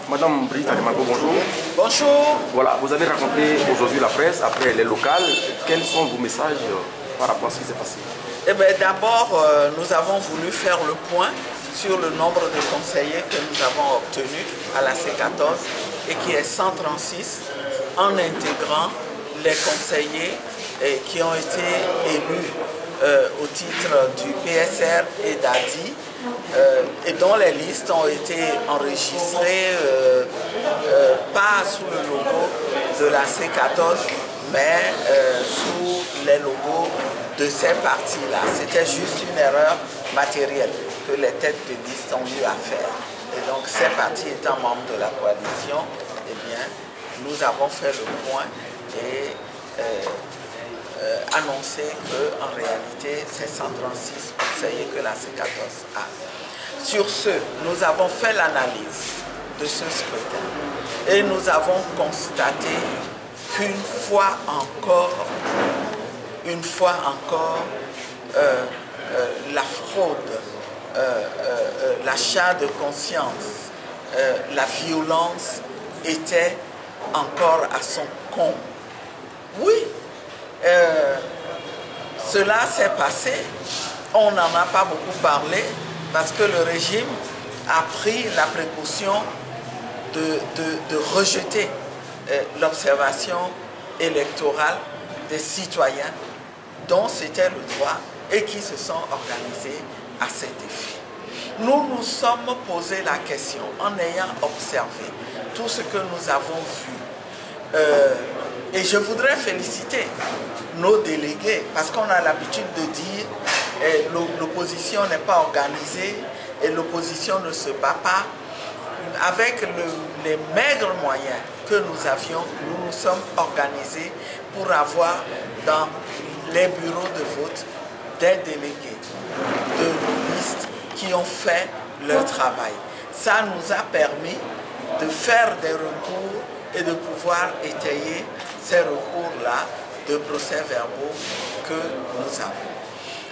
Madame Brigitte Ademago, bonjour. Bonjour. Voilà, vous avez rencontré aujourd'hui la presse après les locales. Quels sont vos messages par rapport à ce qui s'est passé? Eh bien, d'abord, nous avons voulu faire le point sur le nombre de conseillers que nous avons obtenus à la C14 et qui est 136 en intégrant les conseillers qui ont été élus au titre du PSR et d'ADI et dont les listes ont été enregistrées pas sous le logo de la C14 mais sous les logos de ces partis-là. C'était juste une erreur matérielle que les têtes de liste ont eu à faire. Et donc ces partis étant membres de la coalition, eh bien, nous avons fait le point et annoncé qu'en réalité, c'est 136 conseillers que la C14 a. Sur ce, nous avons fait l'analyse de ce scrutin et nous avons constaté qu'une fois encore, la fraude, l'achat de conscience, la violence était encore à son comble. Oui, cela s'est passé, on n'en a pas beaucoup parlé parce que le régime a pris la précaution de rejeter l'observation électorale des citoyens dont c'était le droit et qui se sont organisés à cet effet. Nous nous sommes posé la question en ayant observé tout ce que nous avons vu. Et je voudrais féliciter nos délégués parce qu'on a l'habitude de dire l'opposition n'est pas organisée et l'opposition ne se bat pas. Avec les maigres moyens que nous avions, nous nous sommes organisés pour avoir dans les bureaux de vote des délégués de nos listes qui ont fait leur travail. Ça nous a permis de faire des recours et de pouvoir étayer ces recours-là de procès-verbaux que nous avons.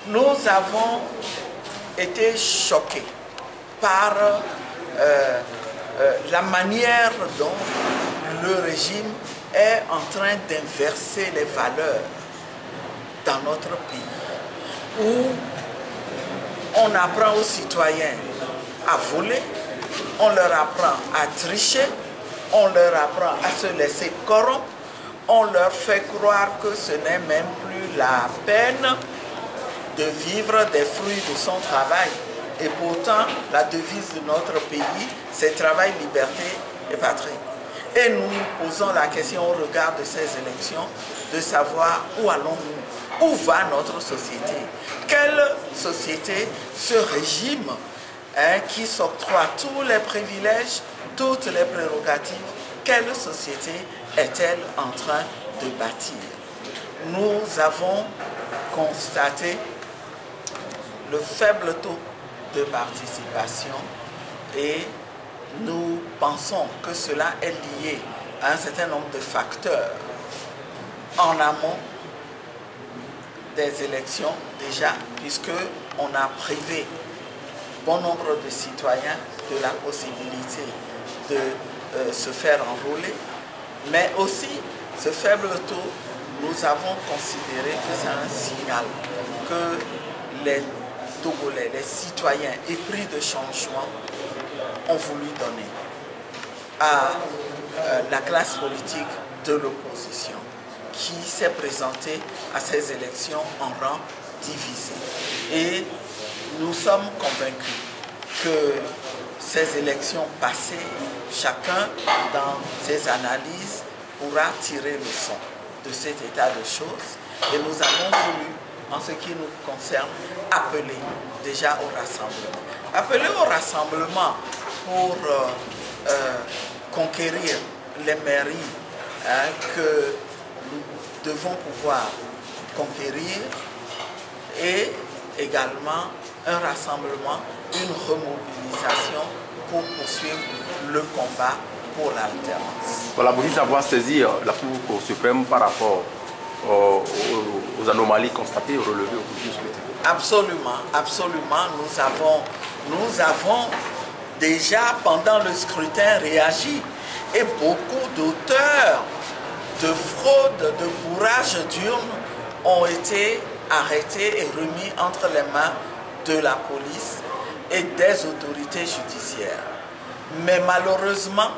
Nous avons été choqués par la manière dont le régime est en train d'inverser les valeurs dans notre pays, où on apprend aux citoyens à voler, on leur apprend à tricher, on leur apprend à se laisser corrompre, on leur fait croire que ce n'est même plus la peine de vivre des fruits de son travail. Et pourtant, la devise de notre pays, c'est travail, liberté et patrie. Et nous nous posons la question au regard de ces élections, de savoir où allons-nous, où va notre société. Quelle société, ce régime qui s'octroie tous les privilèges, toutes les prérogatives, quelle société est-elle en train de bâtir? Nous avons constaté le faible taux de participation et nous pensons que cela est lié à un certain nombre de facteurs en amont des élections déjà, puisqu'on a privé bon nombre de citoyens de la possibilité de se faire enrôler, mais aussi ce faible taux, nous avons considéré que c'est un signal que les Togolais, les citoyens épris de changement ont voulu donner à la classe politique de l'opposition qui s'est présentée à ces élections en rang divisé. Et nous sommes convaincus que ces élections passées, chacun dans ses analyses pourra tirer leçon de cet état de choses. Et nous avons voulu, en ce qui nous concerne, appeler déjà au rassemblement. Appeler au rassemblement pour conquérir les mairies que nous devons pouvoir conquérir et également un rassemblement, une remobilisation pour poursuivre le combat pour l'alternance. Voilà, vous dites avoir saisi la Cour suprême par rapport aux anomalies constatées, relevées au cours du scrutin. Absolument, absolument. Nous avons déjà pendant le scrutin réagi. Et beaucoup d'auteurs de fraude, de bourrage d'urnes ont été arrêtés et remis entre les mains de la police et des autorités judiciaires. Mais malheureusement,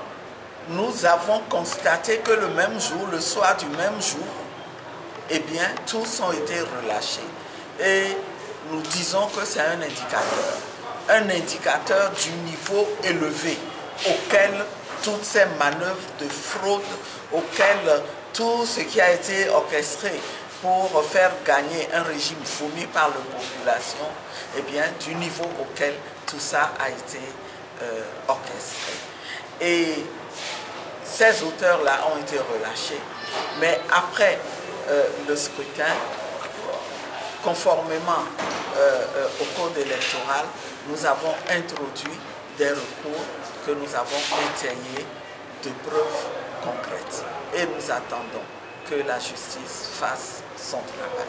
nous avons constaté que le même jour, le soir du même jour, eh bien, tous ont été relâchés. Et nous disons que c'est un indicateur du niveau élevé auquel toutes ces manœuvres de fraude, auquel tout ce qui a été orchestré pour faire gagner un régime vomi par la population, eh bien, du niveau auquel tout ça a été orchestré. Et ces auteurs-là ont été relâchés, mais après le scrutin, conformément au code électoral, nous avons introduit des recours que nous avons étayés de preuves concrètes. Et nous attendons que la justice fasse son travail.